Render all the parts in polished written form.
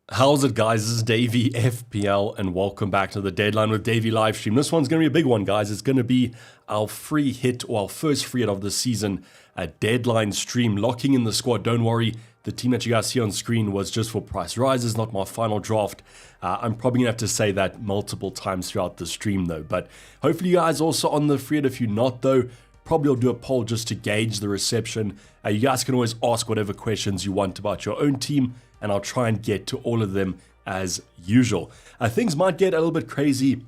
How's it, guys? This is Davey FPL, and welcome back to the Deadline with Davey live stream. This one's going to be a big one, guys. It's going to be our free hit, or our first free hit of the season, a deadline stream, locking in the squad. Don't worry, the team that you guys see on screen was just for price rises, not my final draft. I'm probably going to have to say that multiple times throughout the stream, though. But hopefully you guys also on the free hit. If you're not, though, probably I'll do a poll just to gauge the reception. You guys can always ask whatever questions you want about your own team, and I'll try and get to all of them as usual. Things might get a little bit crazy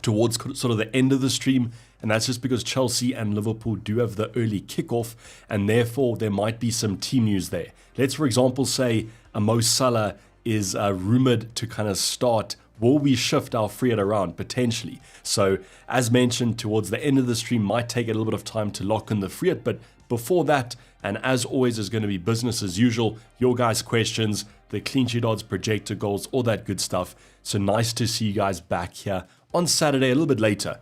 towards sort of the end of the stream, and that's just because Chelsea and Liverpool do have the early kickoff, and therefore there might be some team news there. Let's, for example, say Mo Salah is rumored to kind of start. Will we shift our free hit around? Potentially. So, as mentioned, towards the end of the stream, might take a little bit of time to lock in the free hit, but before that, and as always, is going to be business as usual. Your guys' questions, the clean sheet odds, projector goals, all that good stuff. So nice to see you guys back here on Saturday, a little bit later.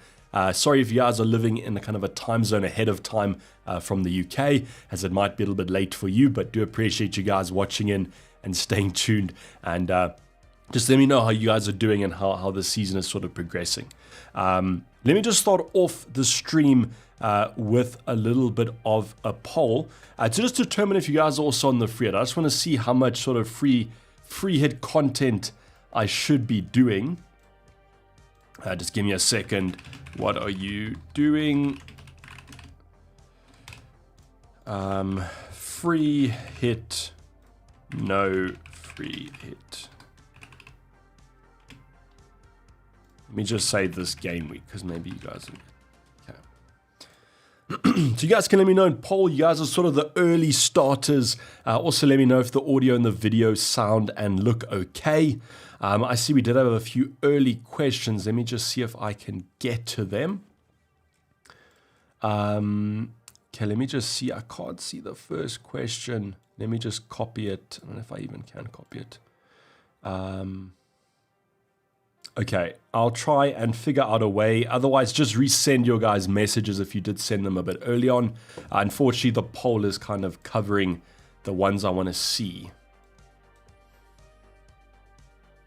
Sorry if you guys are living in a kind of a time zone ahead of time from the UK, as it might be a little bit late for you, but do appreciate you guys watching in and staying tuned. And just let me know how you guys are doing and how the season is sort of progressing. Let me just start off the stream with a little bit of a poll to just determine if you guys are also on the free hit. I just want to see how much sort of free hit content I should be doing. Just give me a second. What are you doing? Free hit. No free hit. Let me just say this game week, because maybe you guys are... So you guys can let me know in poll. You guys are sort of the early starters. Also let me know if the audio and the video sound and look okay. I see we did have a few early questions. Let me just see if I can get to them. Okay, let me just see. I can't see the first question. Let me just copy it. I don't know if I even can copy it. Okay, I'll try and figure out a way. Otherwise, just resend your guys' messages if you did send them a bit early on. Unfortunately, the poll is kind of covering the ones I want to see.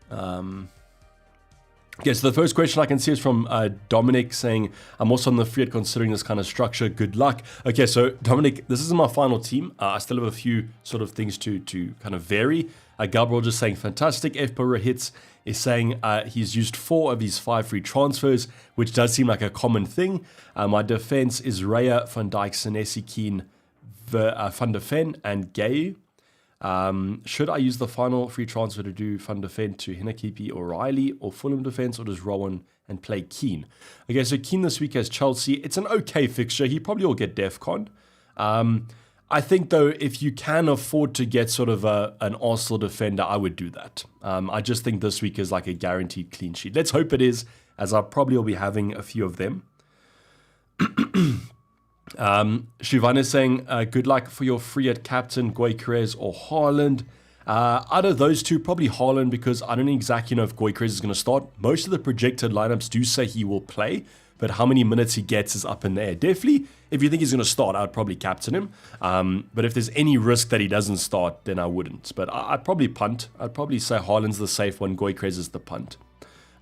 Okay, so the first question I can see is from Dominic saying, I'm also on the free hit considering this kind of structure. Good luck. Okay, so Dominic, this isn't my final team. I still have a few sort of things to kind of vary. Gabriel just saying, fantastic. FPL hits is saying he's used 4 of his 5 free transfers, which does seem like a common thing. My defense is Raya, Van Dijk, Senesi, Keane, Van der Ven, and Gay. Should I use the final free transfer to do Van der Ven to Hinekepi, O'Reilly, or Fulham defense, or does Rowan and play Keane? Okay, so Keane this week has Chelsea. It's an okay fixture. He probably will get DEFCON. I think, though, if you can afford to get sort of an Arsenal defender, I would do that. I just think this week is like a guaranteed clean sheet. Let's hope it is, as I probably will be having a few of them. Shivan is saying, good luck for your free hit captain, Gyökeres or Haaland. Out of those two, probably Haaland, because I don't exactly know if Gyökeres is going to start. Most of the projected lineups do say he will play, but how many minutes he gets is up in the air. Definitely, if you think he's going to start, I'd probably captain him. But if there's any risk that he doesn't start, then I wouldn't. But I'd probably punt. I'd probably say Haaland's the safe one, Gyökeres is the punt.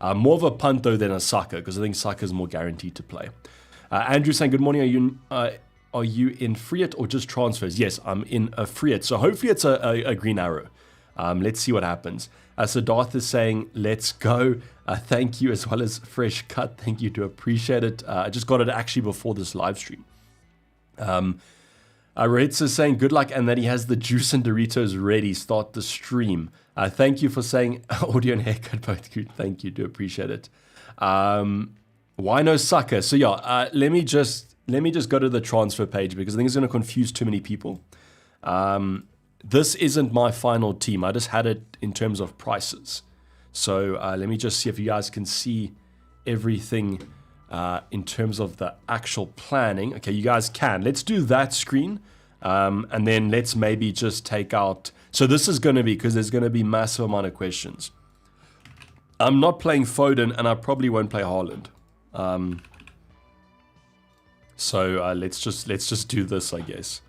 More of a punt, though, than a Saka, because I think Saka is more guaranteed to play. Andrew saying, good morning, are you in free hit or just transfers? Yes, I'm in a free hit. So hopefully it's a green arrow. Let's see what happens. So Darth is saying, let's go. Thank you, as well as Fresh Cut. Thank you, to appreciate it. I just got it actually before this live stream. Rohit's is saying, good luck, and that he has the juice and Doritos ready. Start the stream. Thank you for saying audio and haircut both good. Thank you, do appreciate it. Why no Saka? So yeah, let me just go to the transfer page, because I think it's going to confuse too many people. This isn't my final team. I just had it in terms of prices. So let me just see if you guys can see everything in terms of the actual planning. Okay, you guys can. Let's do that screen. And then let's maybe just take out... So this is going to be, because there's going to be massive amount of questions. I'm not playing Foden, and I probably won't play Haaland. So let's just do this, I guess.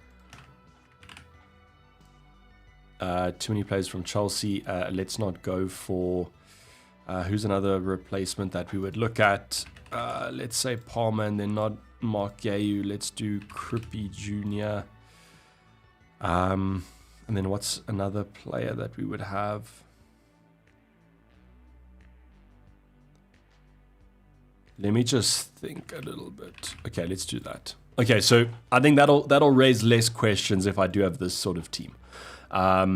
Too many players from Chelsea. Let's not go for... who's another replacement that we would look at? Let's say Palmer and then not Mark Gayu. Let's do Krippy Jr. And then what's another player that we would have? Let me just think a little bit. Okay, let's do that. Okay, so I think that'll raise less questions if I do have this sort of team. Let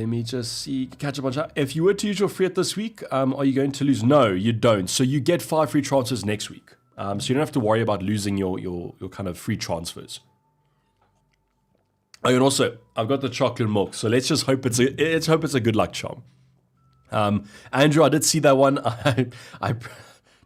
me just see. Catch a bunch of... If you were to use your free hit this week, are you going to lose? No, you don't. So you get 5 free transfers next week. So you don't have to worry about losing your kind of free transfers. Oh, and also, I've got the chocolate milk. So let's just hope it's a good luck charm. Andrew, I did see that one. I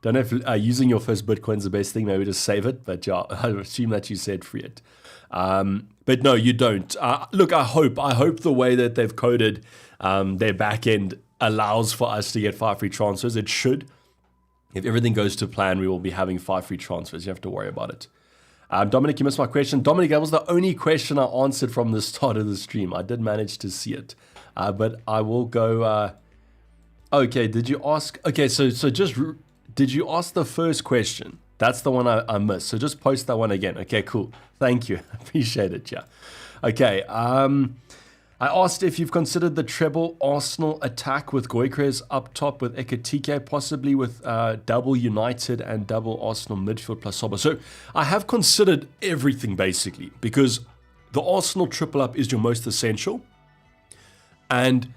don't know if using your first Bitcoin is the best thing. Maybe just save it. But yeah, I assume that you said free it. But no, you don't. Look, I hope the way that they've coded their back end allows for us to get 5 free transfers. It should. If everything goes to plan, we will be having 5 free transfers. You have to worry about it. Dominic, you missed my question. Dominic, that was the only question I answered from the start of the stream. I did manage to see it. But I will go... okay, did you ask... Okay, so just... Did you ask the first question? That's the one I missed. So just post that one again. Okay, cool. Thank you. Appreciate it, yeah. Okay, I asked if you've considered the treble Arsenal attack with Gyökeres up top with Ekitike, possibly with double United and double Arsenal midfield plus Soba. So I have considered everything basically because the Arsenal triple up is your most essential. And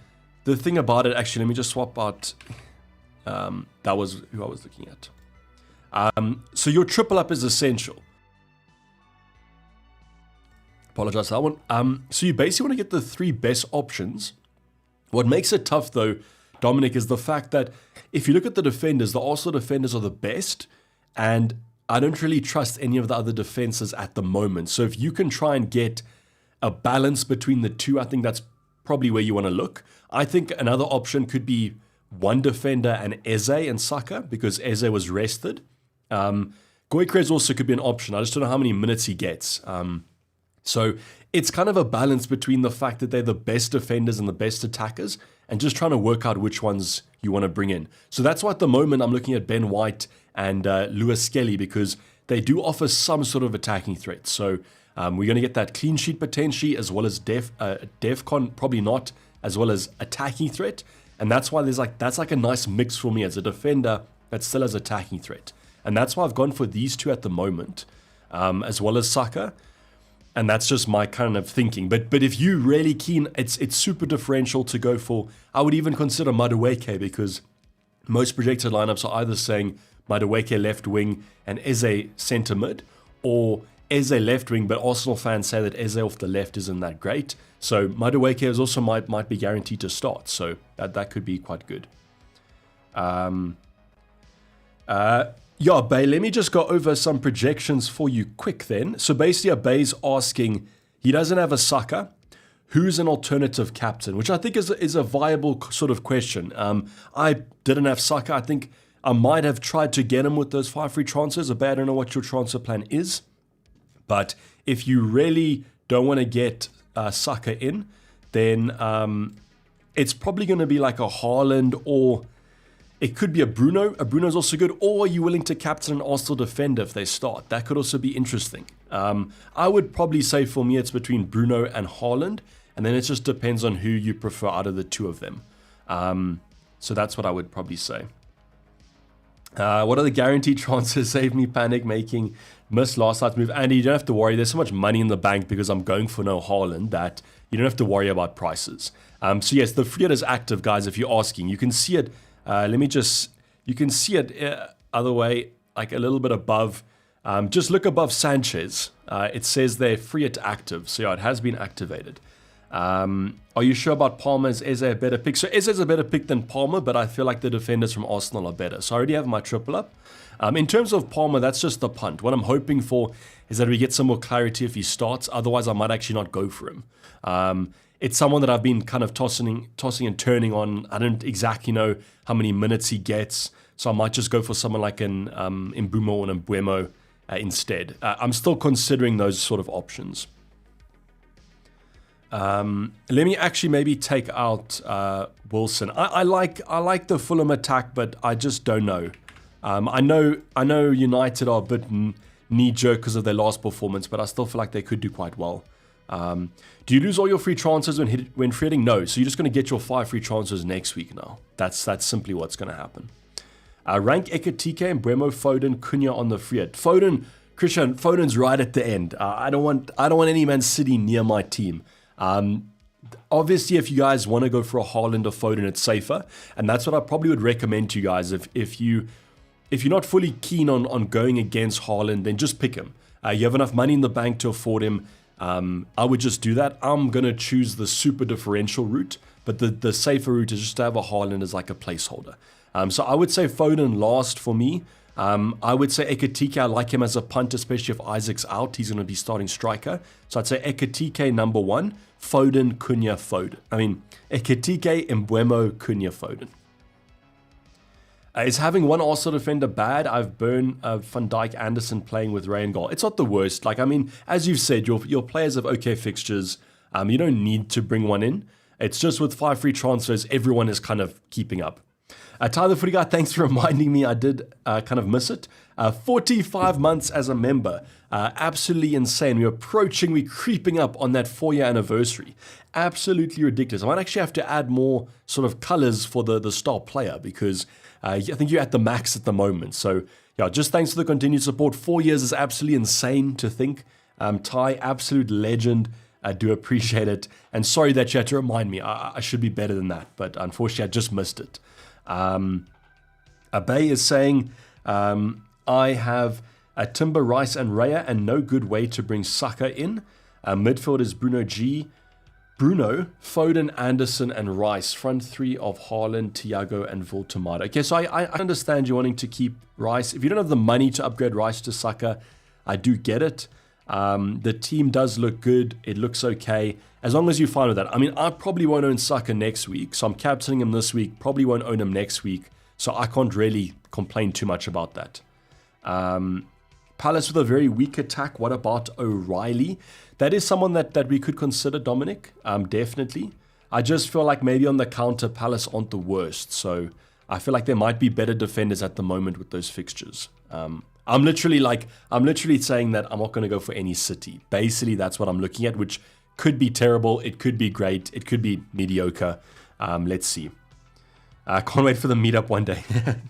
the thing about it, actually, let me just swap out. That was who I was looking at. So your triple up is essential. Apologize for that one. So you basically want to get the 3 best options. What makes it tough though, Dominic, is the fact that if you look at the defenders, the Arsenal defenders are the best, and I don't really trust any of the other defenses at the moment. So if you can try and get a balance between the two, I think that's probably where you want to look. I think another option could be one defender and Eze and Saka, because Eze was rested. Gyökeres also could be an option. I just don't know how many minutes he gets. So it's kind of a balance between the fact that they're the best defenders and the best attackers and just trying to work out which ones you want to bring in. So that's why at the moment I'm looking at Ben White and Lewis Skelly, because they do offer some sort of attacking threat. So we're going to get that clean sheet potentially, as well as DEFCON, probably not, as well as attacking threat. And that's why that's like a nice mix for me as a defender that still has attacking threat. And that's why I've gone for these two at the moment, as well as Saka. And that's just my kind of thinking. But if you're really keen, it's super differential to go for. I would even consider Madueke, because most projected lineups are either saying Madueke left wing and Eze centre mid, or Eze left wing, but Arsenal fans say that Eze off the left isn't that great. So Madueke is also might be guaranteed to start. So that could be quite good. Yeah, Bay, let me just go over some projections for you quick then. So basically, Bay's asking, he doesn't have a Saka. Who's an alternative captain? Which I think is a viable sort of question. I didn't have Saka. I think I might have tried to get him with those 5 free transfers. Bay, I don't know what your transfer plan is. But if you really don't want to get Saka in, then it's probably going to be like a Haaland, or it could be a Bruno. A Bruno's also good. Or are you willing to captain an Arsenal defender if they start? That could also be interesting. I would probably say for me it's between Bruno and Haaland, and then it just depends on who you prefer out of the two of them. So that's what I would probably say. What are the guaranteed transfers? Save me panic making. Missed last night's move. Andy, you don't have to worry. There's so much money in the bank because I'm going for no Haaland that you don't have to worry about prices. So yes, the free hit is active, guys, if you're asking. You can see it. You can see it other way, like a little bit above. Just look above Sanchez. It says they're free hit active. So yeah, it has been activated. Are you sure about Palmer? Is Eze a better pick? So Eze's a better pick than Palmer, but I feel like the defenders from Arsenal are better. So I already have my triple up. In terms of Palmer, that's just the punt. What I'm hoping for is that we get some more clarity if he starts. Otherwise, I might actually not go for him. It's someone that I've been kind of tossing and turning on. I don't exactly know how many minutes he gets. So I might just go for someone like an Mbeumo or an Mbeumo instead. I'm still considering those sort of options. Let me actually maybe take out Wilson. I like the Fulham attack, but I just don't know. I know United are a bit knee-jerk because of their last performance, but I still feel like they could do quite well. Do you lose all your free transfers when free hitting? No, so you're just going to get your 5 free transfers next week now. That's simply what's going to happen. Rank Ekitike and Mbeumo, Foden, Cunha on the free hit. Christian, Foden's right at the end. I don't want any Man City near my team. Obviously, if you guys want to go for a Haaland or Foden, it's safer, and that's what I probably would recommend to you guys. If you're not fully keen on going against Haaland, then just pick him. You have enough money in the bank to afford him. I would just do that. I'm going to choose the super differential route, but the safer route is just to have a Haaland as like a placeholder. So I would say Foden last for me. I would say Ekitike, I like him as a punt, especially if Isaac's out. He's going to be starting striker. So I'd say Ekitike number 1, Foden, Cunha, Foden. Ekitike, Mbeumo, Cunha, Foden. Is having one Arsenal defender bad? I've burned Van Dijk, Anderson playing with Ray and goal. It's not the worst. As you've said, your players have okay fixtures. You don't need to bring one in. It's just with 5 free transfers, everyone is kind of keeping up. Tyler Footy Guy, thanks for reminding me. I did kind of miss it. 45 months as a member. Absolutely insane. We're creeping up on that 4-year anniversary. Absolutely ridiculous. I might actually have to add more sort of colors for the star player because I think you're at the max at the moment. So, yeah, just thanks for the continued support. 4 years is absolutely insane to think. Ty, absolute legend. I do appreciate it. And sorry that you had to remind me. I should be better than that. But unfortunately, I just missed it. Abe is saying, I have a Timber, Rice, and Raya, and no good way to bring Saka in. Midfield is Bruno, Foden, Anderson, and Rice. Front 3 of Haaland, Thiago, and Voltemade. Okay, so I understand you wanting to keep Rice. If you don't have the money to upgrade Rice to Saka, I do get it. The team does look good. It looks okay. As long as you're fine with that. I probably won't own Saka next week, so I'm captaining him this week. Probably won't own him next week, so I can't really complain too much about that. Palace with a very weak attack. What about O'Reilly? That is someone that we could consider, Dominic. Definitely. I just feel like maybe on the counter, Palace aren't the worst, so I feel like there might be better defenders at the moment with those fixtures. I'm literally saying that I'm not going to go for any City. Basically, that's what I'm looking at, which could be terrible. It could be great. It could be mediocre. Let's see. I can't wait for the meetup one day.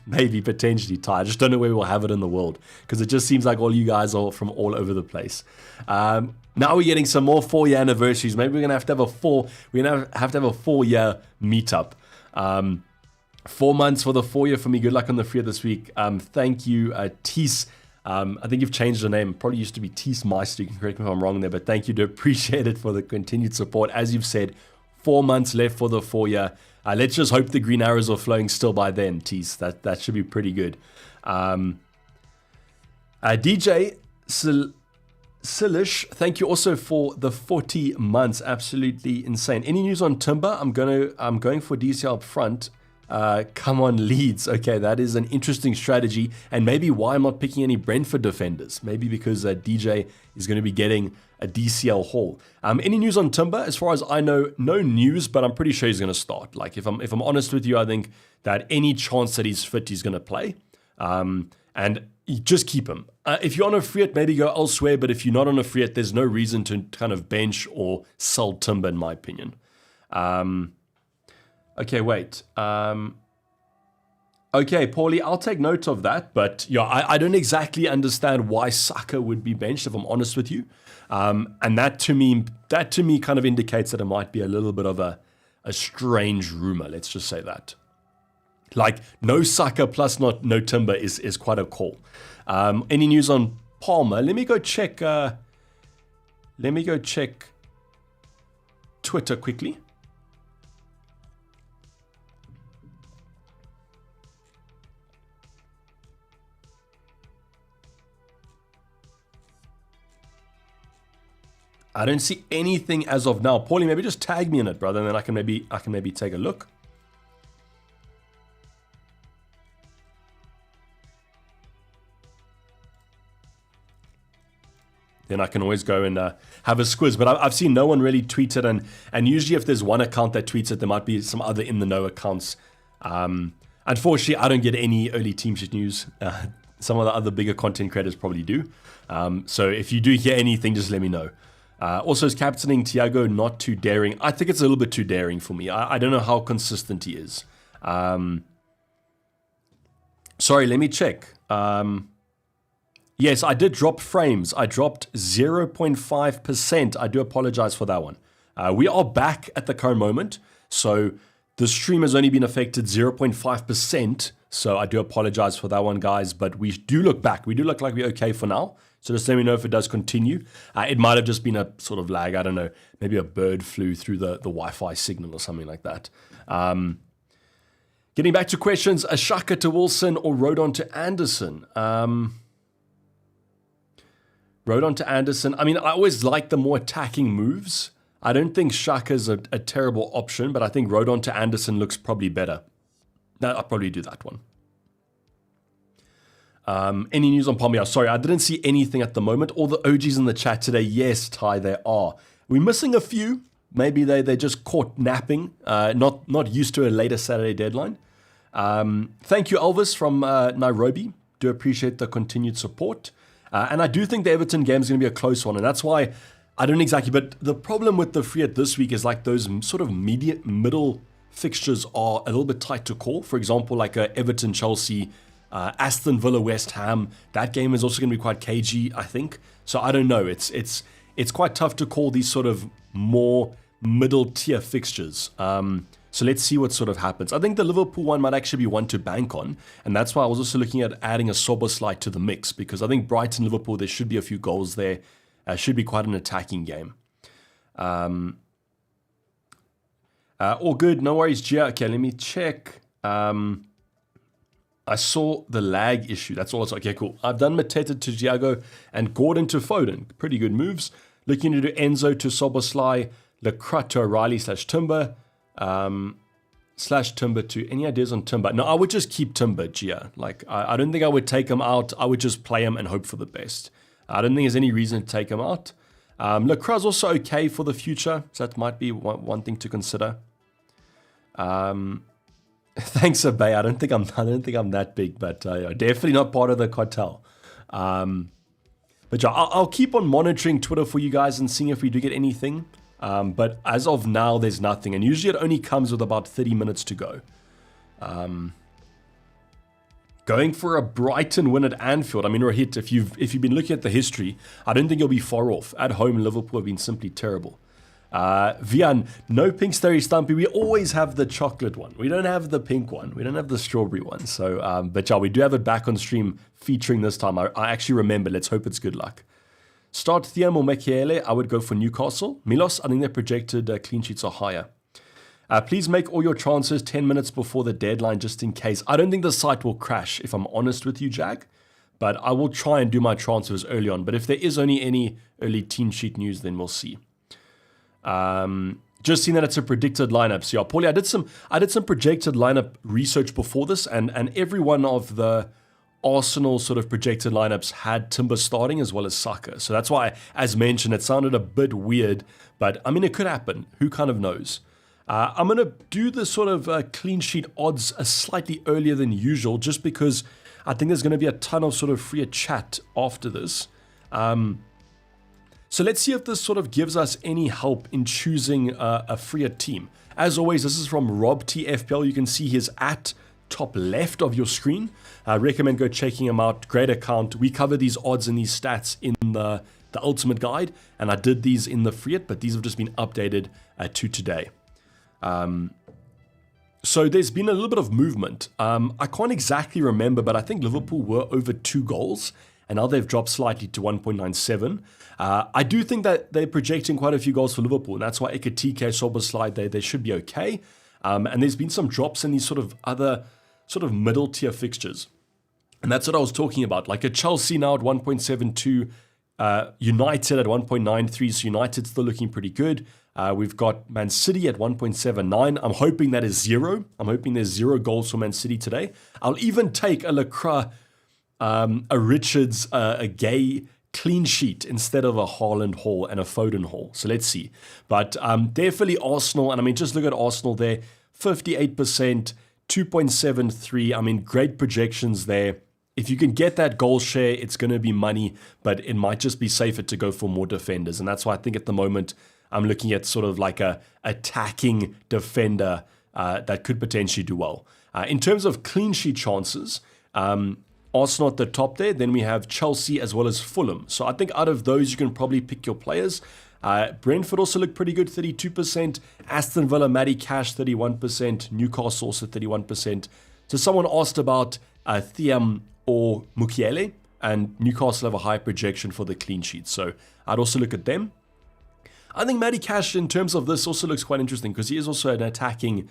Maybe, potentially, Ty. I just don't know where we'll have it in the world because it just seems like all you guys are from all over the place. Now we're getting some more 4-year anniversaries. Maybe we're going to have to have a 4-year meetup. 4 months for the 4-year for me. Good luck on the free this week. Thank you, Tees. I think you've changed the name. Probably used to be Tees Meister. You can correct me if I'm wrong there, but thank you. Do appreciate it for the continued support. As you've said, 4 months left for the 4-year. Let's just hope the green arrows are flowing still by then, Tees. That should be pretty good. DJ Silish, thank you also for the 40 months. Absolutely insane. Any news on Timber? I'm going for DCL up front. Come on, Leeds. Okay, that is an interesting strategy, and maybe why I'm not picking any Brentford defenders. Maybe because DJ is going to be getting a DCL haul. Any news on Timber? As far as I know, no news, but I'm pretty sure he's going to start. Like, if I'm honest with you, I think that any chance that he's fit, he's going to play. And just keep him. If you're on a free hit, maybe go elsewhere, but if you're not on a free hit, there's no reason to kind of bench or sell Timber, in my opinion. Okay, wait. Okay, Paulie, I'll take note of that. But yeah, I don't exactly understand why Saka would be benched, if I'm honest with you. And that to me kind of indicates that it might be a little bit of a strange rumor. Let's just say that. Like, no Saka plus no Timber is quite a call. Any news on Palmer? Let me go check. Twitter quickly. I don't see anything as of now. Paulie, maybe just tag me in it, brother, and then I can maybe take a look. then I can always go and have a squiz. But I've seen no one really tweet it, and usually if there's one account that tweets it, there might be some other in the know accounts. Unfortunately, I don't get any early team sheet news. Some of the other bigger content creators probably do. So if you do hear anything, just let me know. Also, is captaining Thiago not too daring? I think it's a little bit too daring for me. I don't know how consistent he is. Sorry, let me check. Yes, I did drop frames. I dropped 0.5%. I do apologize for that one. We are back at the current moment. So the stream has only been affected 0.5%. So I do apologize for that one, guys. But we do look back. We do look like we're okay for now. So just let me know if it does continue. It might have just been a sort of lag. I don't know. Maybe a bird flew through the Wi-Fi signal or something like that. Getting back to questions, a Shaka to Wilson or Rodon to Anderson? Rodon to Anderson. I mean, I always like the more attacking moves. I don't think Shaka's a terrible option, but I think Rodon to Anderson looks probably better. I'll probably do that one. Any news on Palmier? Sorry, I didn't see anything at the moment. All the OGs in the chat today, yes, Ty, they are. We're missing a few. Maybe they just caught napping, not used to a later Saturday deadline. Thank you, Elvis from Nairobi. Do appreciate the continued support. And I do think the Everton game is going to be a close one, and that's why I don't exactly. But the problem with the free hit this week is like those sort of middle fixtures are a little bit tight to call. For example, like Everton, Chelsea, Aston Villa, West Ham. That game is also going to be quite cagey, I think. So I don't know. It's quite tough to call these sort of more middle tier fixtures. So let's see what sort of happens. I think the Liverpool one might actually be one to bank on. And that's why I was also looking at adding a Szoboszlai to the mix. Because I think Brighton, Liverpool, there should be a few goals there. Should be quite an attacking game. All good. No worries, Gia. Okay, let me check. I saw the lag issue. That's all. Okay, cool. I've done Mateta to Thiago and Gordon to Foden. Pretty good moves. Looking to do Enzo to Szoboszlai, Lecrut to O'Reilly / Timber. / Timber to any ideas on Timber? No, I would just keep Timber, Gia. Like, I don't think I would take him out. I would just play him and hope for the best. I don't think there's any reason to take him out. Lecrut's also okay for the future, so that might be one thing to consider. Thanks, Abay. I don't think I'm that big, but definitely not part of the cartel. But yeah, I'll keep on monitoring Twitter for you guys and seeing if we do get anything. But as of now, there's nothing. And usually it only comes with about 30 minutes to go. Going for a Brighton win at Anfield. I mean, Rohit, if you've been looking at the history, I don't think you'll be far off. At home, Liverpool have been simply terrible. Vian, no pink Starry Stumpy. We always have the chocolate one. We don't have the pink one. We don't have the strawberry one. So, but yeah, we do have it back on stream featuring this time. I actually remember. Let's hope it's good luck. Start Thiam or Mekiele, I would go for Newcastle. Milos, I think their projected clean sheets are higher. Please make all your transfers 10 minutes before the deadline just in case. I don't think the site will crash, if I'm honest with you, Jag. But I will try and do my transfers early on. But if there is only any early team sheet news, then we'll see. Just seen that it's a predicted lineup. So yeah, Paulie, I did some projected lineup research before this, and every one of the Arsenal sort of projected lineups had Timber starting as well as Saka. So that's why, as mentioned, it sounded a bit weird, but I mean, it could happen. Who kind of knows? I'm going to do the sort of clean sheet odds slightly earlier than usual, just because I think there's going to be a ton of sort of free chat after this. So let's see if this sort of gives us any help in choosing a freer team. As always, this is from Rob T FPL. You can see his at top left of your screen. I recommend go checking him out. Great account. We cover these odds and these stats in the ultimate guide, and I did these in the free hit, but these have just been updated to today. So there's been a little bit of movement. I can't exactly remember, but I think Liverpool were over 2 goals, and now they've dropped slightly to 1.97. I do think that they're projecting quite a few goals for Liverpool, and that's why Ekatike, Szoboszlai, they should be okay. And there's been some drops in these sort of other sort of middle tier fixtures. And that's what I was talking about. Like a Chelsea now at 1.72, United at 1.93, so United's still looking pretty good. We've got Man City at 1.79. I'm hoping that is 0. I'm hoping there's 0 goals for Man City today. I'll even take a Lecrut, a Richards, a Gay clean sheet instead of a Haaland haul and a Foden haul. So let's see. But definitely Arsenal. And I mean, just look at Arsenal there. 58%, 2.73. I mean, great projections there. If you can get that goal share, it's going to be money, but it might just be safer to go for more defenders. And that's why I think at the moment I'm looking at sort of like a attacking defender that could potentially do well. In terms of clean sheet chances, Arsenal at the top there. Then we have Chelsea as well as Fulham. So I think out of those, you can probably pick your players. Brentford also look pretty good, 32%. Aston Villa, Matty Cash, 31%. Newcastle also 31%. So someone asked about Thiam or Mukiele, and Newcastle have a high projection for the clean sheet. So I'd also look at them. I think Matty Cash, in terms of this, also looks quite interesting because he is also an attacking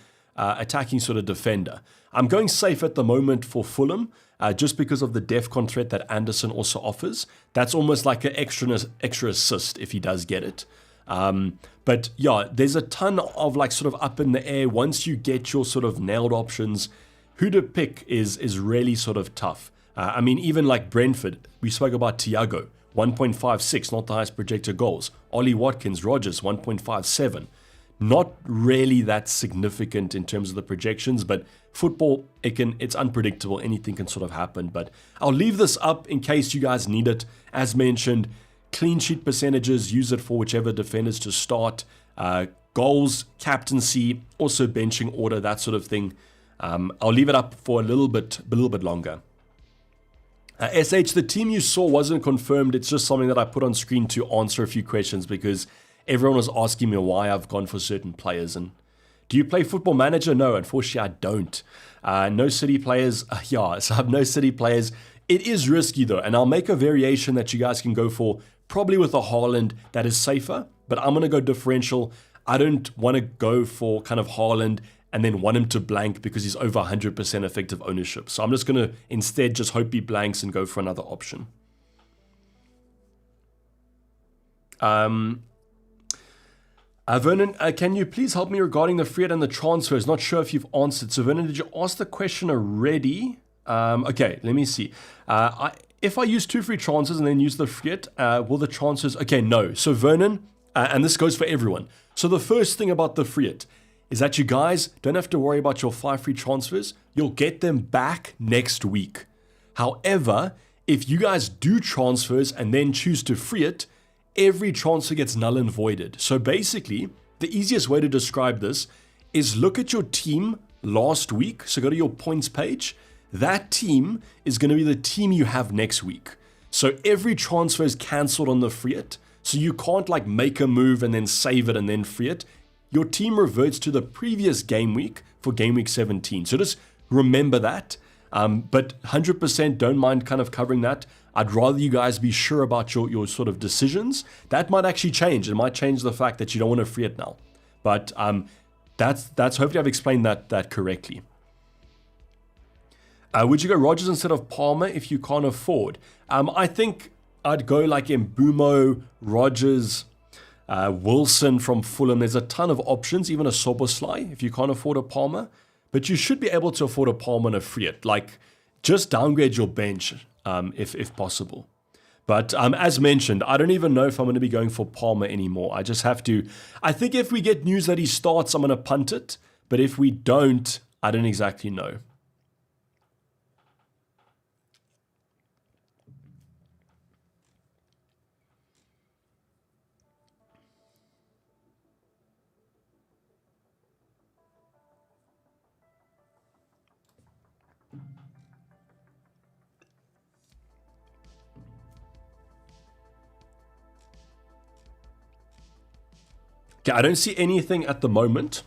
sort of defender. I'm going safe at the moment for Fulham just because of the DEFCON threat that Anderson also offers. That's almost like an extra assist if he does get it. But yeah, there's a ton of like sort of up in the air. Once you get your sort of nailed options, who to pick is really sort of tough. I mean, even like Brentford, we spoke about Thiago, 1.56, not the highest projected goals. Ollie Watkins, Rodgers, 1.57. Not really that significant in terms of the projections, but football, it's unpredictable. Anything can sort of happen. But I'll leave this up in case you guys need it. As mentioned, clean sheet percentages, use it for whichever defenders to start. Goals, captaincy, also benching order, that sort of thing. I'll leave it up for a little bit longer. SH, the team you saw wasn't confirmed. It's just something that I put on screen to answer a few questions because everyone was asking me why I've gone for certain players. And do you play Football Manager? No, unfortunately, I don't. No City players. Yeah, so I have no City players. It is risky, though, and I'll make a variation that you guys can go for, probably with a Haaland that is safer, but I'm going to go differential. I don't want to go for kind of Haaland and then want him to blank because he's over 100% effective ownership. So I'm just going to instead just hope he blanks and go for another option. Vernon, can you please help me regarding the free hit and the transfers? Not sure if you've answered. So Vernon, did you ask the question already? Okay, let me see. If I use 2 free transfers and then use the free hit, will the transfers... Okay, no. So Vernon, and this goes for everyone. So the first thing about the free hit is that you guys don't have to worry about your 5 free transfers. You'll get them back next week. However, if you guys do transfers and then choose to free it, every transfer gets null and voided. So basically, the easiest way to describe this is look at your team last week. So go to your points page. That team is going to be the team you have next week. So every transfer is cancelled on the free it. So you can't like make a move and then save it and then free it. Your team reverts to the previous game week for game week 17. So just remember that. But 100% don't mind kind of covering that. I'd rather you guys be sure about your sort of decisions. That might actually change. It might change the fact that you don't want to free it now. But that's hopefully I've explained that correctly. Would you go Rodgers instead of Palmer if you can't afford? I think I'd go like Mbumo, Rodgers, Wilson from Fulham. There's a ton of options, even a Soboslai if you can't afford a Palmer. But you should be able to afford a Palmer and a free it. Like, just downgrade your bench if possible. But as mentioned, I don't even know if I'm going to be going for Palmer anymore. I just have to. I think if we get news that he starts, I'm going to punt it. But if we don't, I don't exactly know. Okay, I don't see anything at the moment.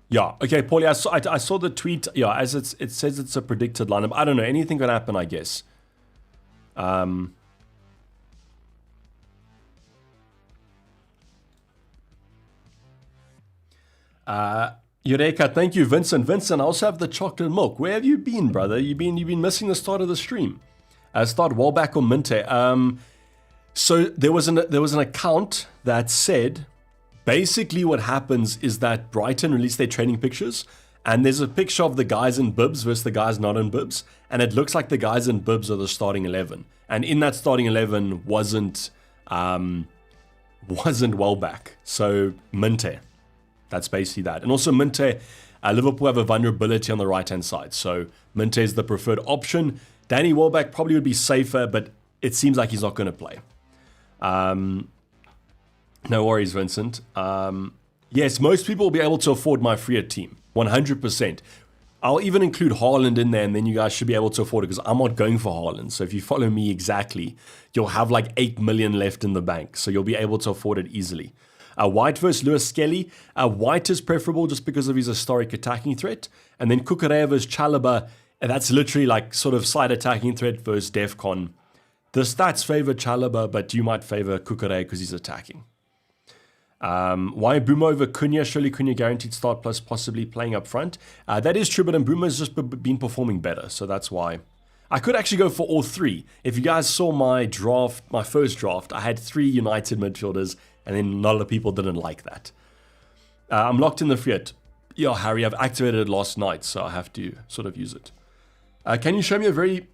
Yeah, okay, Paulie, I saw the tweet. Yeah, as it says it's a predicted lineup. I don't know, anything can happen, I guess. Eureka, thank you, Vincent. Vincent, I also have the chocolate milk. Where have you been, brother? You've been missing the start of the stream. Start well back on Minte. So there was an account that said basically what happens is that Brighton released their training pictures, and there's a picture of the guys in bibs versus the guys not in bibs, and it looks like the guys in bibs are the starting 11. And in that starting 11 wasn't Welbeck. So Minte. That's basically that. And also Minte, Liverpool have a vulnerability on the right-hand side. So Minte is the preferred option. Danny Welbeck probably would be safer, but it seems like he's not going to play. No worries, Vincent. Yes, most people will be able to afford my free hit team. 100%. I'll even include Haaland in there, and then you guys should be able to afford it because I'm not going for Haaland. So if you follow me exactly, you'll have like 8 million left in the bank. So you'll be able to afford it easily. White versus Lewis Skelly. White is preferable just because of his historic attacking threat. And then Kukurea versus Chalobah. And that's literally like sort of side attacking threat versus Defcon. The stats favor Chalobah, but you might favor Kukurea because he's attacking. Why Mbeumo over Cunha? Surely Cunha guaranteed start plus possibly playing up front. That is true, but Mbeumo's just been performing better. So that's why. I could actually go for all three. If you guys saw my draft, my first draft, I had 3 United midfielders, and then a lot of people didn't like that. I'm locked in the free hit. Yeah, Harry, I've activated it last night, so I have to sort of use it. Can you show me a very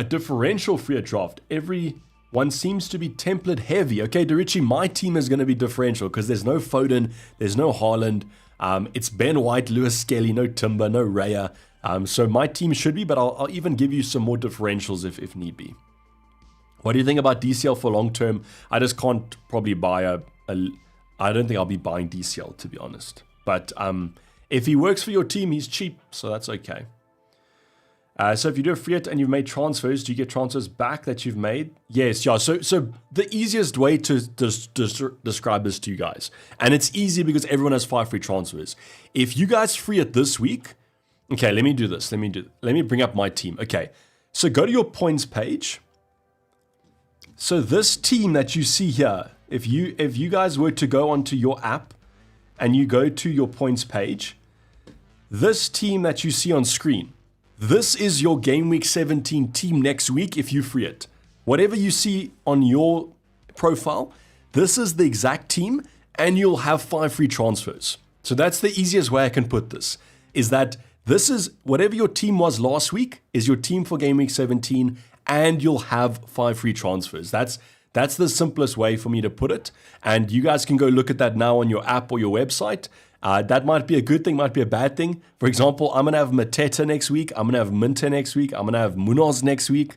differential free hit draft? Every one seems to be template heavy. Okay, Dorichi, my team is going to be differential because there's no Foden, there's no Haaland. It's Ben White, Lewis Skelly, no Timber, no Raya. So my team should be, but I'll even give you some more differentials if need be. What do you think about DCL for long term? I just can't probably buy I don't think I'll be buying DCL, to be honest. But if he works for your team, he's cheap, so that's okay. So if you do a free hit and you've made transfers, do you get transfers back that you've made? Yes, yeah. So the easiest way to describe this to you guys, and it's easy because everyone has 5 free transfers. If you guys free it this week, okay, let me do this. Let me bring up my team. Okay, so go to your points page. So this team that you see here, if you guys were to go onto your app and you go to your points page, this team that you see on screen, this is your Game Week 17 team next week if you free it. Whatever you see on your profile, this is the exact team and you'll have 5 free transfers. So that's the easiest way I can put this, is that this is whatever your team was last week is your team for Game Week 17 and you'll have 5 free transfers. That's the simplest way for me to put it. And you guys can go look at that now on your app or your website. That might be a good thing, might be a bad thing. For example, I'm going to have Mateta next week. I'm going to have Minte next week. I'm going to have Munoz next week.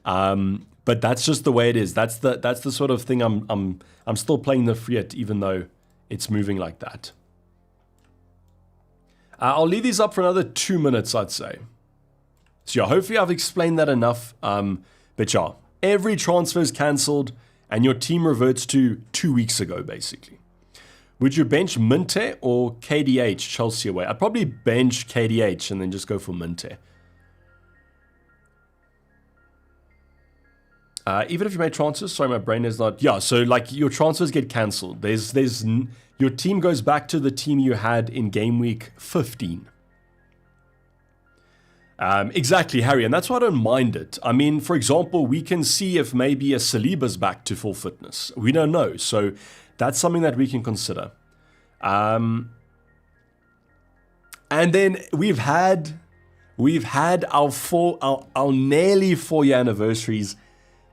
But that's just the way it is. That's the sort of thing I'm still playing the free hit, even though it's moving like that. I'll leave these up for another 2 minutes, I'd say. So yeah, hopefully I've explained that enough. But yeah, every transfer is cancelled and your team reverts to 2 weeks ago, basically. Would you bench Minte or KDH, Chelsea away? I'd probably bench KDH and then just go for Minte. Even if you made transfers, sorry, my brain is not. Yeah, so like your transfers get cancelled. Your team goes back to the team you had in game week 15. Exactly, Harry, and that's why I don't mind it. I mean, for example, we can see if maybe a Saliba's back to full fitness. We don't know, so that's something that we can consider. And then we've had our nearly 4-year anniversaries,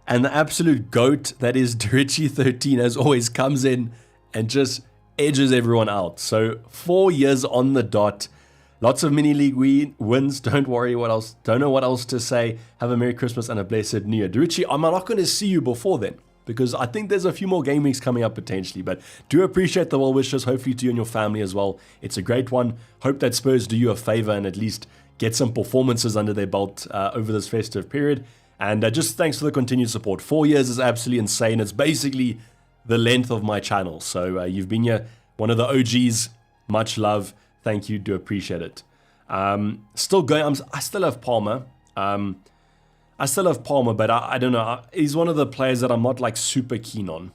and the absolute GOAT that is Dorichi13 as always comes in and just edges everyone out. So 4 years on the dot. Lots of mini league wins. Don't worry what else. Don't know what else to say. Have a Merry Christmas and a blessed New Year. Dorichi, I'm not going to see you before then because I think there's a few more game weeks coming up potentially. But do appreciate the well wishes. Hopefully to you and your family as well. It's a great one. Hope that Spurs do you a favor and at least get some performances under their belt over this festive period. And just thanks for the continued support. 4 years is absolutely insane. It's basically the length of my channel. So you've been here, one of the OGs. Much love. Thank you. Do appreciate it. Still going. I still have Palmer. But I don't know. He's one of the players that I'm not like super keen on.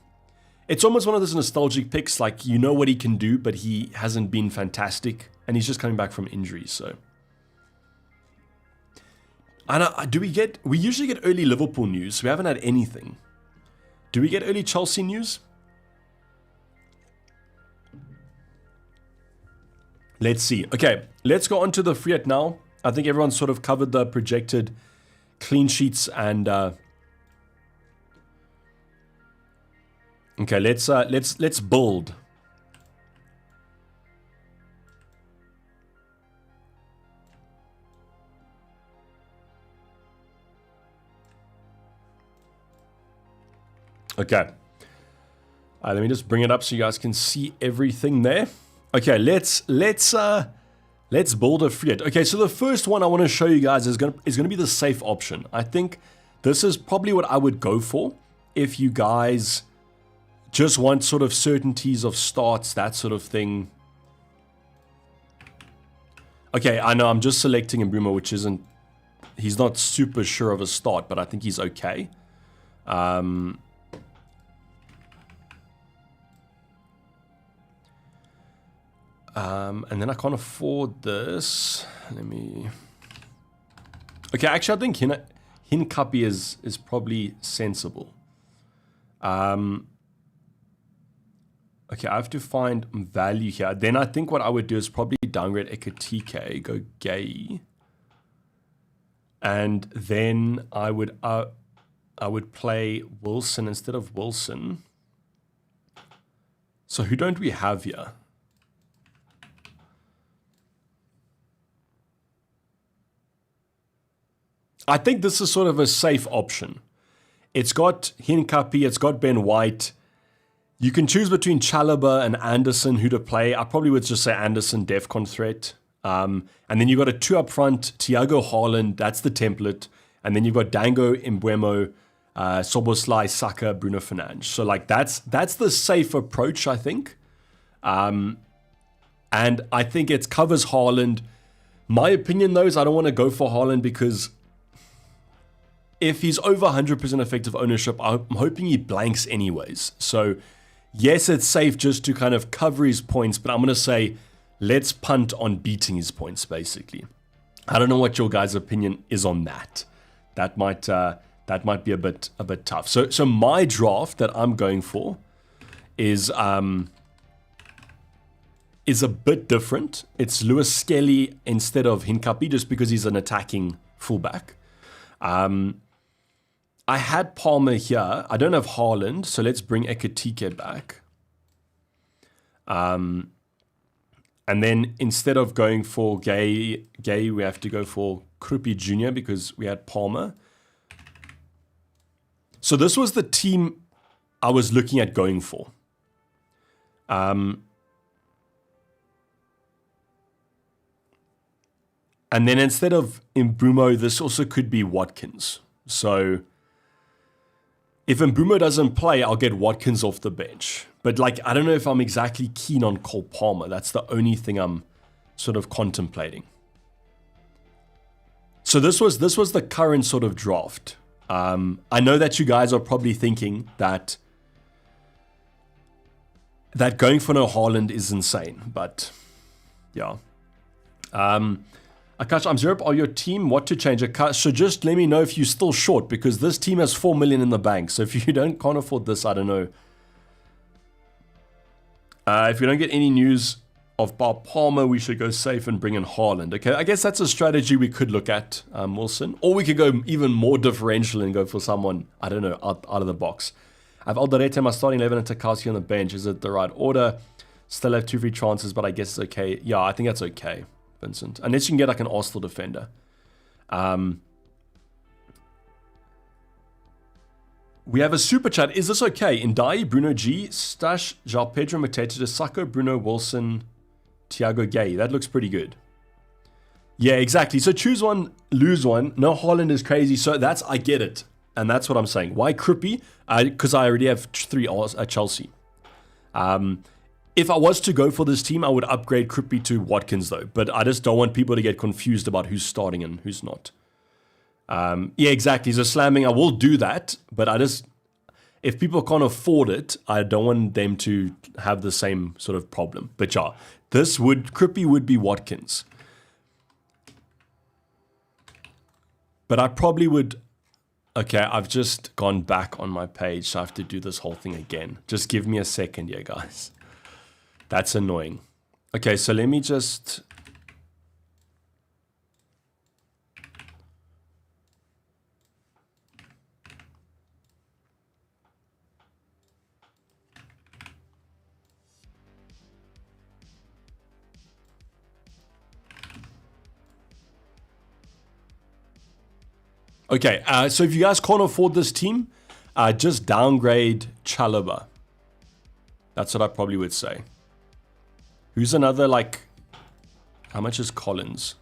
It's almost one of those nostalgic picks, like you know what he can do, but he hasn't been fantastic, and he's just coming back from injury, so. And we usually get early Liverpool news, we haven't had anything. Do we get early Chelsea news? Let's see. Okay, let's go on to the free hit now. I think everyone's sort of covered the projected clean sheets and okay, let's build. Okay. Let me just bring it up so you guys can see everything there. Okay, let's build a free hit. Okay, so the first one I want to show you guys is gonna be the safe option. I think this is probably what I would go for if you guys just want sort of certainties of starts, that sort of thing. Okay, I know I'm just selecting Mbeumo, which isn't, he's not super sure of a start, but I think he's okay. And then I can't afford this. Let me. Okay, actually, I think Hinkapi is probably sensible. Okay, I have to find value here. Then I think what I would do is probably downgrade Ekatike, go Gay, and then I would play Wilson instead of Wilson. So who don't we have here? I think this is sort of a safe option. It's got Hinkapi, it's got Ben White. You can choose between Chalobah and Anderson who to play. I probably would just say Anderson, Defcon threat. And then you've got a 2 up front, Thiago Haaland, that's the template. And then you've got Dango, Mbeumo, Szoboszlai, Saka, Bruno Fernandes. So like that's the safe approach, I think. And I think it covers Haaland. My opinion though is I don't want to go for Haaland because if he's over 100% effective ownership, I'm hoping he blanks anyways. So yes, it's safe just to kind of cover his points, but I'm going to say let's punt on beating his points, basically. I don't know what your guys' opinion is on that. That might be a bit tough. So my draft that I'm going for is a bit different. It's Lewis Skelly instead of Hinkapi, just because he's an attacking fullback. I had Palmer here. I don't have Haaland, so let's bring Ekatike back. And then instead of going for Gay, we have to go for Krupi Jr. because we had Palmer. So this was the team I was looking at going for. And then instead of Mbeumo, this also could be Watkins. So if Mbeumo doesn't play, I'll get Watkins off the bench. But like, I don't know if I'm exactly keen on Cole Palmer. That's the only thing I'm sort of contemplating. So this was the current sort of draft. I know that you guys are probably thinking that going for no Haaland is insane, but yeah. Akash, I'm 0 on your team. What to change? Akash, so just let me know if you're still short, because this team has 4 million in the bank. So if you can't afford this, I don't know. If we don't get any news of Bob Palmer, we should go safe and bring in Haaland. Okay, I guess that's a strategy we could look at, Wilson. Or we could go even more differential and go for someone, I don't know, out of the box. I have Alderete, my starting 11, and Tarkowski on the bench. Is it the right order? Still have 2 free chances, but I guess it's okay. Yeah, I think that's okay, Vincent. Unless you can get like an Arsenal defender. We have a super chat. Is this okay? Indai, Bruno G, Stash, João Pedro, Mateta, Sacco, Bruno, Wilson, Thiago Gay. That looks pretty good. Yeah, exactly. So choose one, lose one. No, Haaland is crazy. So I get it. And that's what I'm saying. Why Krupi? Because I already have 3 at Chelsea. If I was to go for this team, I would upgrade Krupi to Watkins though. But I just don't want people to get confused about who's starting and who's not. Yeah, exactly. So slamming, I will do that. But if people can't afford it, I don't want them to have the same sort of problem. But yeah, Crippy would be Watkins. But I probably would... Okay, I've just gone back on my page, so I have to do this whole thing again. Just give me a second here, guys. That's annoying. Okay, so let me just... Okay, so if you guys can't afford this team, just downgrade Chalobah. That's what I probably would say. Who's another, like... How much is Collins?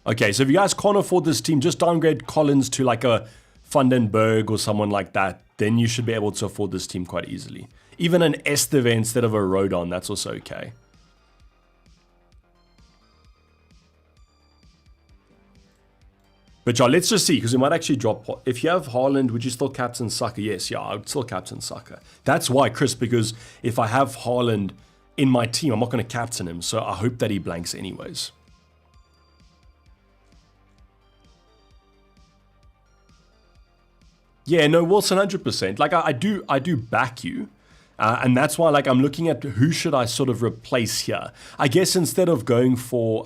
Okay, so if you guys can't afford this team, just downgrade Collins to like a Vandenberg or someone like that. Then you should be able to afford this team quite easily. Even an Esteve instead of a Rodon, that's also okay. But yeah, let's just see, because we might actually drop... If you have Haaland, would you still captain Saka? Yes, yeah, I would still captain Saka. That's why, Chris, because if I have Haaland in my team, I'm not going to captain him, so I hope that he blanks anyways. Yeah, no, Wilson, 100%. Like, I do back you. And that's why, like, I'm looking at who should I sort of replace here. I guess instead of going for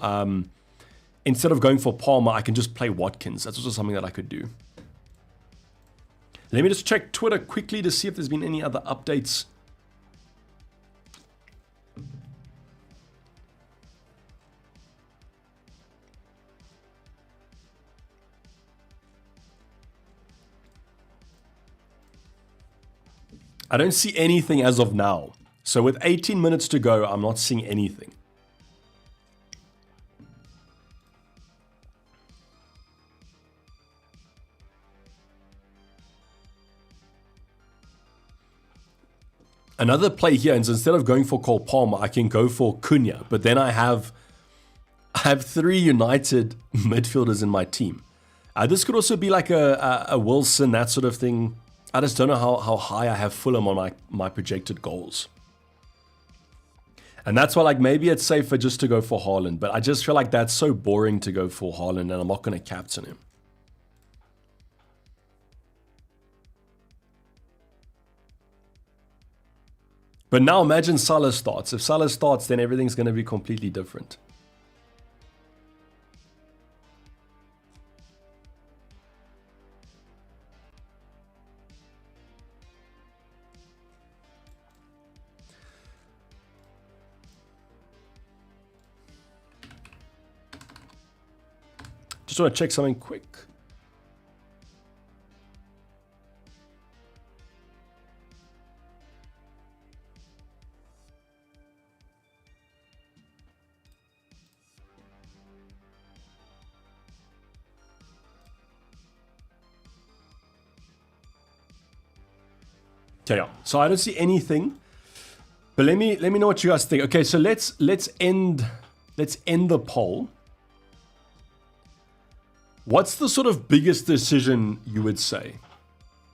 Palmer, I can just play Watkins. That's also something that I could do. Let me just check Twitter quickly to see if there's been any other updates. I don't see anything as of now. So with 18 minutes to go, I'm not seeing anything. Another play here is instead of going for Cole Palmer, I can go for Cunha. But then I have 3 United midfielders in my team. This could also be like a Wilson, that sort of thing. I just don't know how high I have Fulham on my projected goals. And that's why, like, maybe it's safer just to go for Haaland. But I just feel like that's so boring to go for Haaland, and I'm not going to captain him. But now imagine Salah starts. If Salah starts, then everything's going to be completely different. Just want to check something quick. Okay, yeah. So I don't see anything, but let me know what you guys think. Okay, so let's end the poll. What's the sort of biggest decision you would say?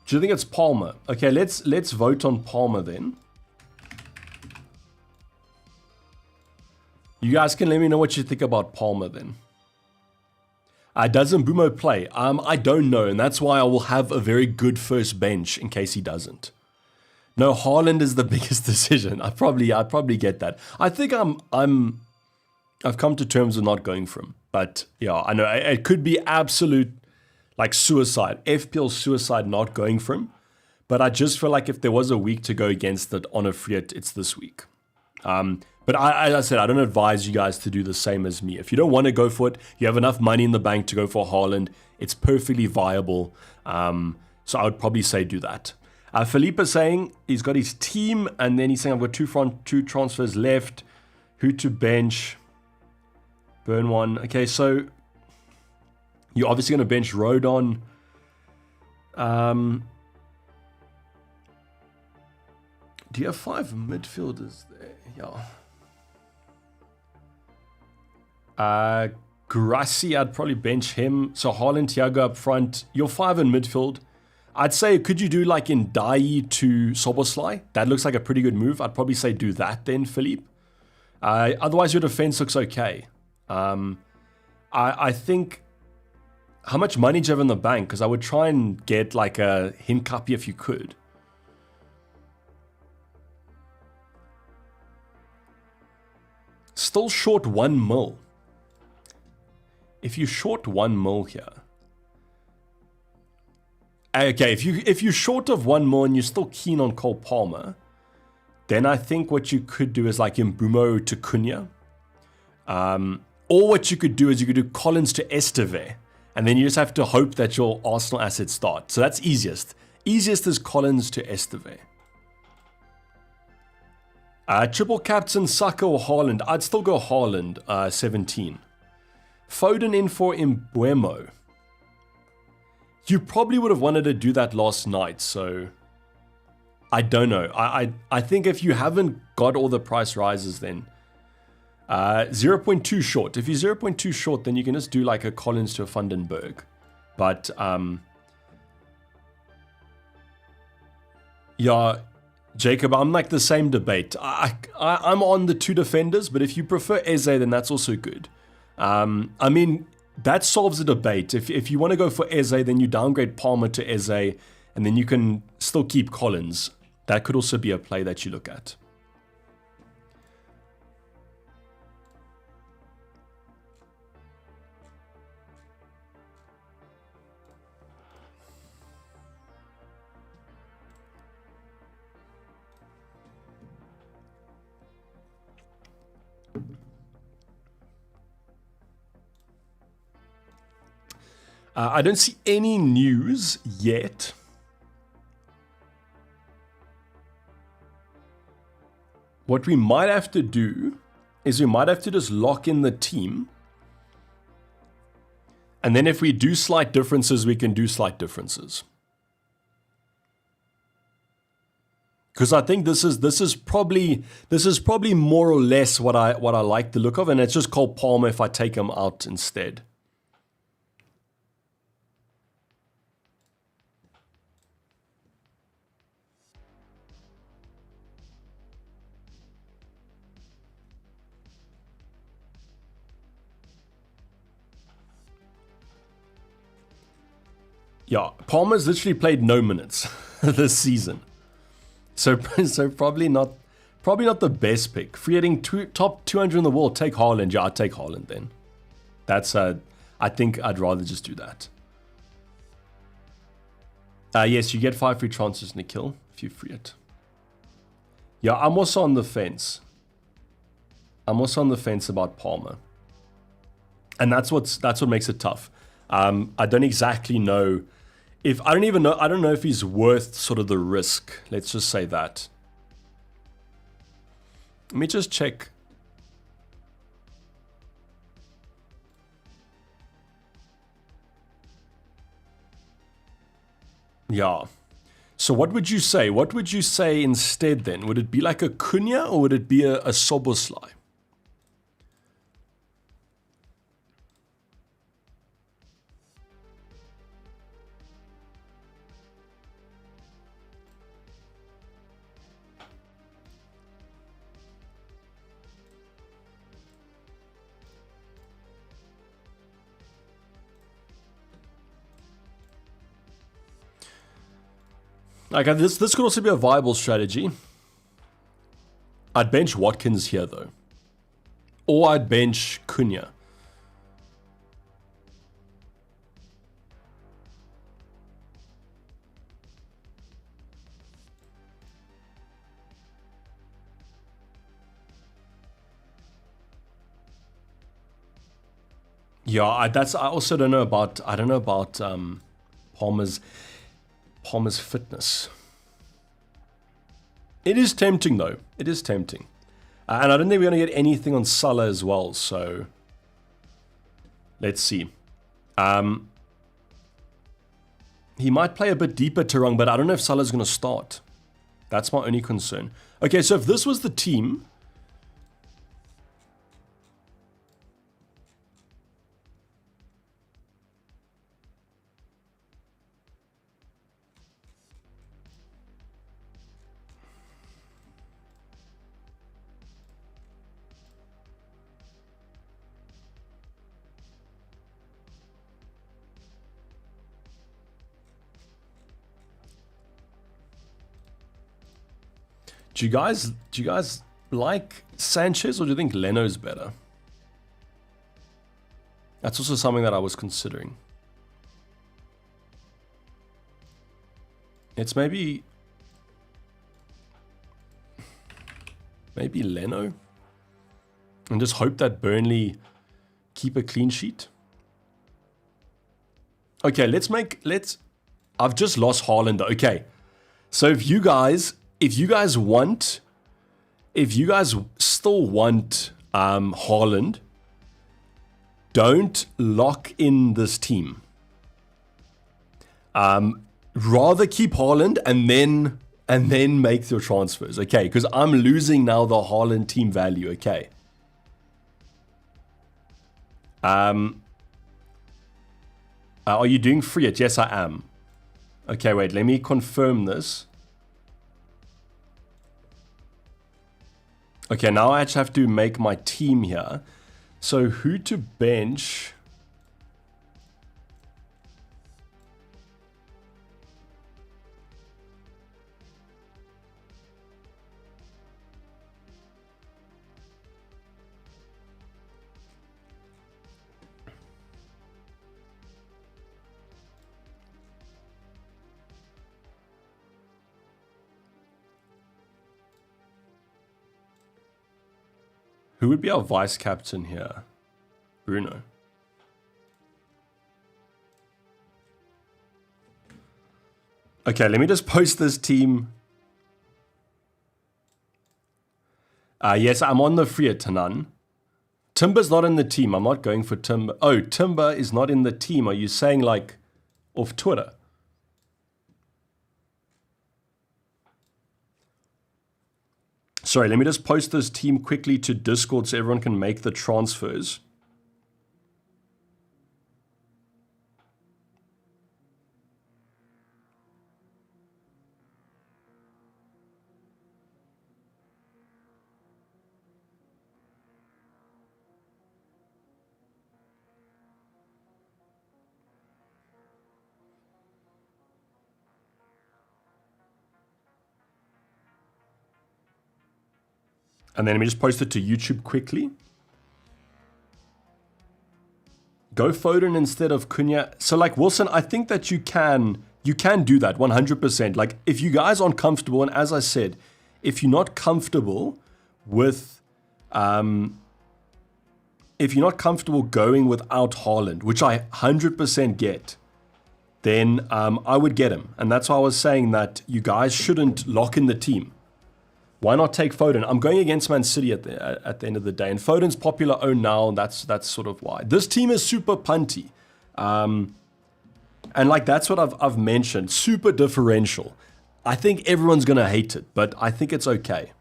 Do you think it's Palmer? Okay, let's vote on Palmer then. You guys can let me know what you think about Palmer then. Does Mbeumo play? I don't know, and that's why I will have a very good first bench in case he doesn't. No, Haaland is the biggest decision. I probably get that. I think I've come to terms with not going for him. But yeah, I know it could be absolute like suicide, FPL suicide not going for him. But I just feel like if there was a week to go against it on a free hit, it's this week. But as I said, I don't advise you guys to do the same as me. If you don't want to go for it, you have enough money in the bank to go for Haaland. It's perfectly viable. So I would probably say do that. Felipe is saying he's got his team, and then he's saying I've got two transfers left. Who to bench? Burn one. Okay, so you're obviously going to bench Rodon. Do you have 5 midfielders there? Yeah. Grassi, I'd probably bench him. So Haaland, Thiago up front. You're 5 in midfield. I'd say, could you do like Ndai to Soboslai? That looks like a pretty good move. I'd probably say do that then, Philippe. Otherwise, your defense looks okay. I think... How much money do you have in the bank? Because I would try and get like a Hincapi if you could. Still short 1 mil. If you short 1 mil here. Okay, if you're short of 1 mil and you're still keen on Cole Palmer, then I think what you could do is like Mbumo to Cunha. Or what you could do is you could do Collins to Esteve. And then you just have to hope that your Arsenal assets start. So that's easiest. Easiest is Collins to Esteve. Triple captain, Saka or Haaland. I'd still go Haaland, 17. Foden in for Mbuemo. You probably would have wanted to do that last night, so... I don't know. I think if you haven't got all the price rises then... 0.2 short. If you're 0.2 short, then you can just do like a Collins to a Vandenberg. But, yeah, Jacob, I'm like the same debate. I'm on the 2 defenders, but if you prefer Eze, then that's also good. I mean, that solves the debate. If you want to go for Eze, then you downgrade Palmer to Eze, and then you can still keep Collins. That could also be a play that you look at. I don't see any news yet. What we might have to do is we might have to just lock in the team. And then if we do slight differences, we can do slight differences. Because I think this is probably more or less what I like the look of, and it's just Cole Palmer if I take him out instead. Yeah, Palmer's literally played no minutes this season, so probably not the best pick. Free hitting top 200 in the world. Take Haaland. Yeah, I'd take Haaland then. That's I think I'd rather just do that. Yes, you get 5 free transfers, Nikhil, if you free it. Yeah, I'm also on the fence. I'm also on the fence about Palmer, and that's what makes it tough. I don't exactly know. I don't know if he's worth sort of the risk. Let's just say that. Let me just check. Yeah. So what would you say? What would you say instead then? Would it be like a Cunha or would it be a Soboslai? Like this could also be a viable strategy. I'd bench Watkins here though, or I'd bench Cunha. Yeah, I also don't know about Palmer's fitness. It is tempting though. It is tempting. And I don't think we're going to get anything on Salah as well, so let's see. He might play a bit deeper to Rung, but I don't know if Salah's going to start. That's my only concern. Okay, so if this was the team... Do you guys like Sanchez, or do you think Leno's better? That's also something that I was considering. It's maybe Leno, and just hope that Burnley keep a clean sheet. Okay, I've just lost Haaland. Okay, so if you guys still want Haaland, don't lock in this team. Rather keep Haaland and then make your transfers, okay? Because I'm losing now the Haaland team value, okay? Are you doing free it? Yes, I am. Okay, wait, let me confirm this. Okay, now I actually have to make my team here. So who to bench? Who would be our vice captain here? Bruno. Okay, let me just post this team. Yes, I'm on the free at Tanan. Timber's not in the team. I'm not going for Timber. Oh, Timber is not in the team. Are you saying like off Twitter? Sorry, let me just post this team quickly to Discord so everyone can make the transfers. And then let me just post it to YouTube quickly. Go Foden instead of Cunha. So like Wilson, I think that you can do that 100%. Like if you guys aren't comfortable, and as I said, if you're not comfortable with going without Haaland, which I 100% get, then I would get him. And that's why I was saying that you guys shouldn't lock in the team. Why not take Foden? I'm going against Man City at the end of the day, and Foden's popular own now, and that's sort of why. This team is super punty, and like that's what I've mentioned, super differential. I think everyone's gonna hate it, but I think it's okay.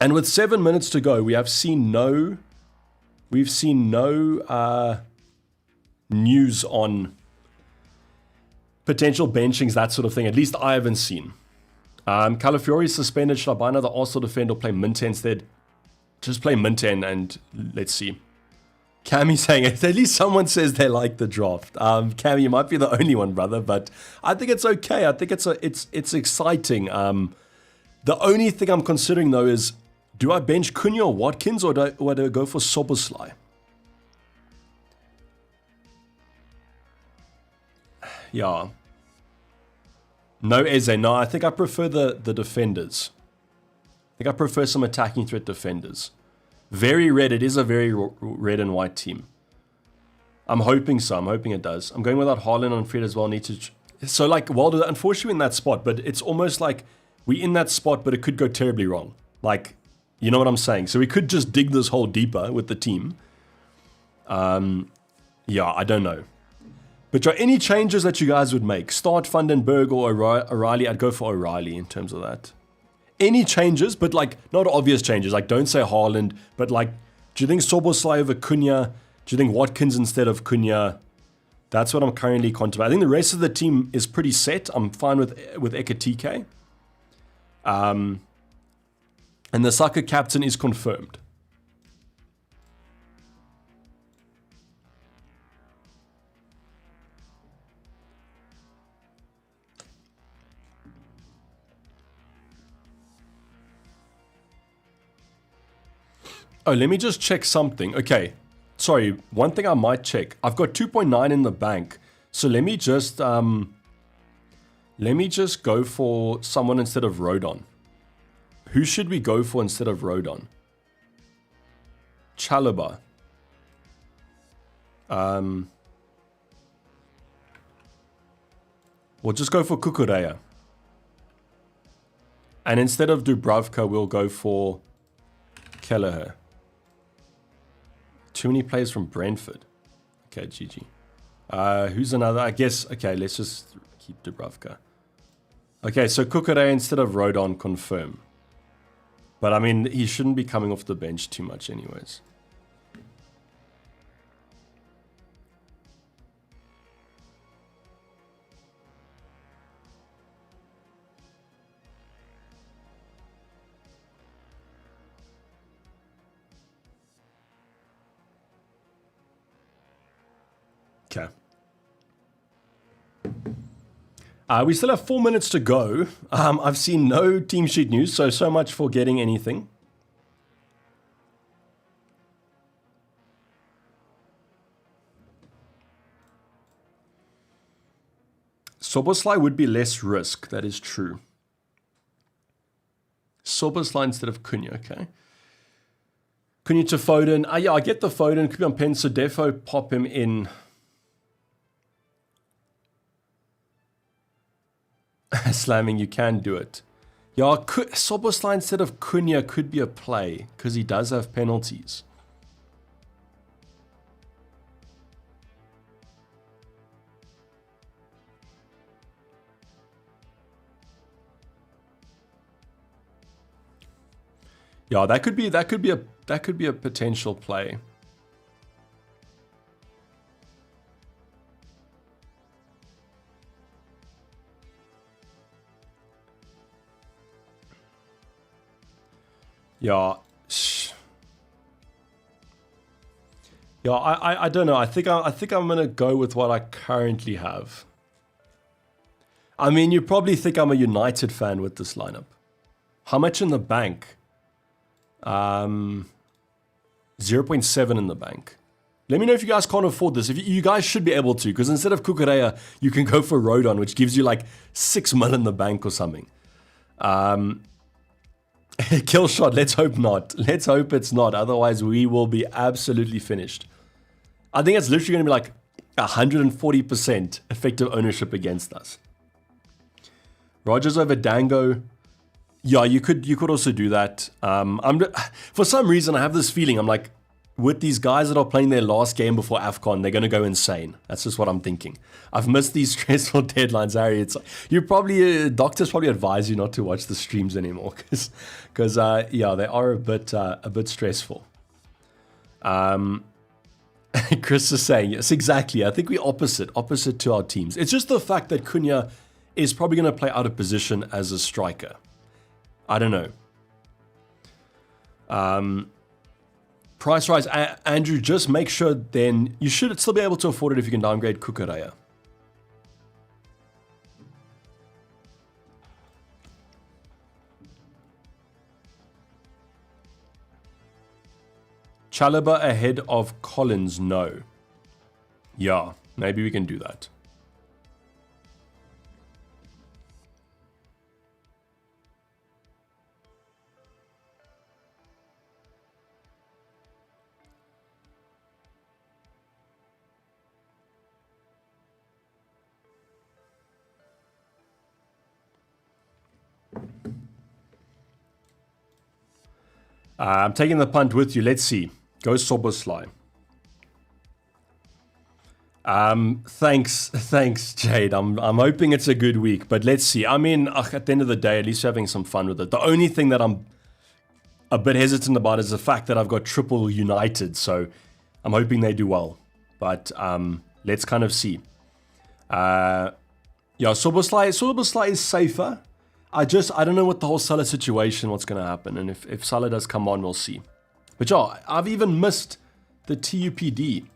And with 7 minutes to go, we've seen no news on potential benchings, that sort of thing. At least I haven't seen. Calafiori is suspended. Should I buy another Arsenal defender or play Minter instead? Just play Minter and let's see. Cammy saying it. At least someone says they like the draft. Cammy, you might be the only one, brother, but I think it's okay. I think it's exciting. The only thing I'm considering though is, do I bench Cunha or Watkins, or do I go for Soboslai? Yeah. No Eze, no, I think I prefer the defenders. I think I prefer some attacking threat defenders. Very red, it is a very red and white team. I'm hoping so, I'm hoping it does. I'm going without Haaland on Fred as well. So like, Waldo, unfortunately in that spot, but it's almost like we're in that spot, but it could go terribly wrong. Like, you know what I'm saying? So we could just dig this hole deeper with the team. Yeah, I don't know. But any changes that you guys would make? Start Vandenberg or O'Reilly? I'd go for O'Reilly in terms of that. Any changes, but like not obvious changes. Like don't say Haaland, but like, do you think Soboslai over Cunha? Do you think Watkins instead of Cunha? That's what I'm currently contemplating. I think the rest of the team is pretty set. I'm fine with Ekatike. And the Saka captain is confirmed. Oh, let me just check something. Okay. Sorry, one thing I might check. I've got 2.9 in the bank. So let me just go for someone instead of Rodon. Who should we go for instead of Rodon? Chalobah. We'll just go for Kukureya. And instead of Dubravka, we'll go for Kelleher. Too many players from Brentford. Okay, GG. Who's another? I guess, okay, let's just keep Dubravka. Okay, so Kukureya instead of Rodon, confirm. But I mean, he shouldn't be coming off the bench too much anyways. Okay. We still have 4 minutes to go. I've seen no team sheet news, so much for getting anything. Soboslai would be less risk, that is true. Soboslai instead of Cunha, okay. Cunha to Foden. Yeah, I get the Foden. Could be on Penso Defo, pop him in. Slamming, you can do it. Yeah, Soboslai instead of Cunha could be a play, because he does have penalties. Yeah, that could be a potential play. Yeah. Yeah, I don't know. I think I'm gonna go with what I currently have. I mean, you probably think I'm a United fan with this lineup. How much in the bank? 0.7 in the bank. Let me know if you guys can't afford this. If you guys should be able to, because instead of Kukureya, you can go for Rodon, which gives you like 6 mil in the bank or something. Kill shot, let's hope not. Let's hope it's not. Otherwise, we will be absolutely finished. I think it's literally going to be like 140% effective ownership against us. Rogers over Dango. Yeah, you could also do that. For some reason, I have this feeling. I'm like, with these guys that are playing their last game before AFCON, they're going to go insane. That's just what I'm thinking. I've missed these stressful deadlines, Harry. It's doctors probably advise you not to watch the streams anymore because yeah, they are a bit stressful. Chris is saying yes, exactly. I think we're opposite to our teams. It's just the fact that Cunha is probably going to play out of position as a striker. I don't know. Price rise, Andrew, just make sure then, you should still be able to afford it if you can downgrade Kukureya. Chalobah ahead of Collins, no. Yeah, maybe we can do that. I'm taking the punt with you. Let's see. Go Soboslai. Thanks, Jade. I'm hoping it's a good week, but let's see. I mean, at the end of the day, at least having some fun with it. The only thing that I'm a bit hesitant about is the fact that I've got triple United, so I'm hoping they do well. But let's kind of see. Yeah, Soboslai is safer. I don't know what the whole Salah situation, what's going to happen. And if Salah does come on, we'll see. But yeah, I've even missed the TUPD.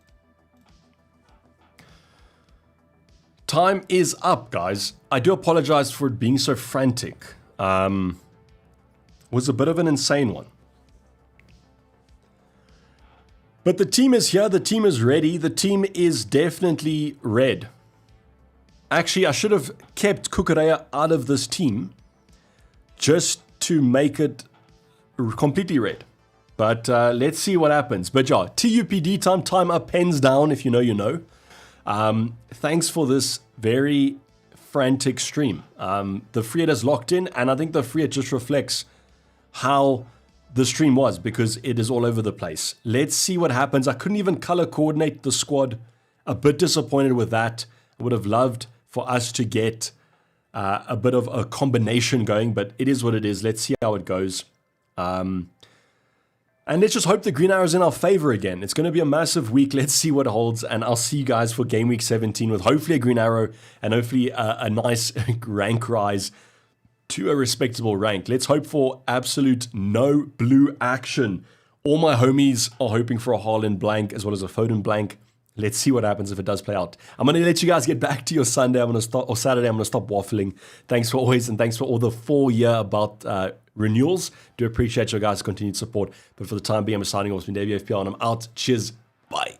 Time is up, guys. I do apologize for it being so frantic. Was a bit of an insane one. But the team is here. The team is ready. The team is definitely red. Actually, I should have kept Kukurea out of this team just to make it completely red. But let's see what happens. But yeah, TUPD time up, pens down. If you know, you know. Thanks for this very frantic stream. The free hit is locked in, and I think the free hit just reflects how the stream was, because it is all over the place. Let's see what happens. I couldn't even color coordinate the squad. A bit disappointed with that. I would have loved for us to get a bit of a combination going, but it is what it is. Let's see how it goes. And let's just hope the green arrow is in our favor again. It's going to be a massive week. Let's see what holds. And I'll see you guys for game week 17 with hopefully a green arrow and hopefully a nice rank rise to a respectable rank. Let's hope for absolute no blue action. All my homies are hoping for a Haaland blank as well as a Foden blank. Let's see what happens if it does play out. I'm going to let you guys get back to your Sunday. I'm going to start, or Saturday. I'm going to stop waffling. Thanks for always, and thanks for all the 4-year about renewals. Do appreciate your guys' continued support. But for the time being, I'm signing off. It's been Davey FPL, and I'm out. Cheers. Bye.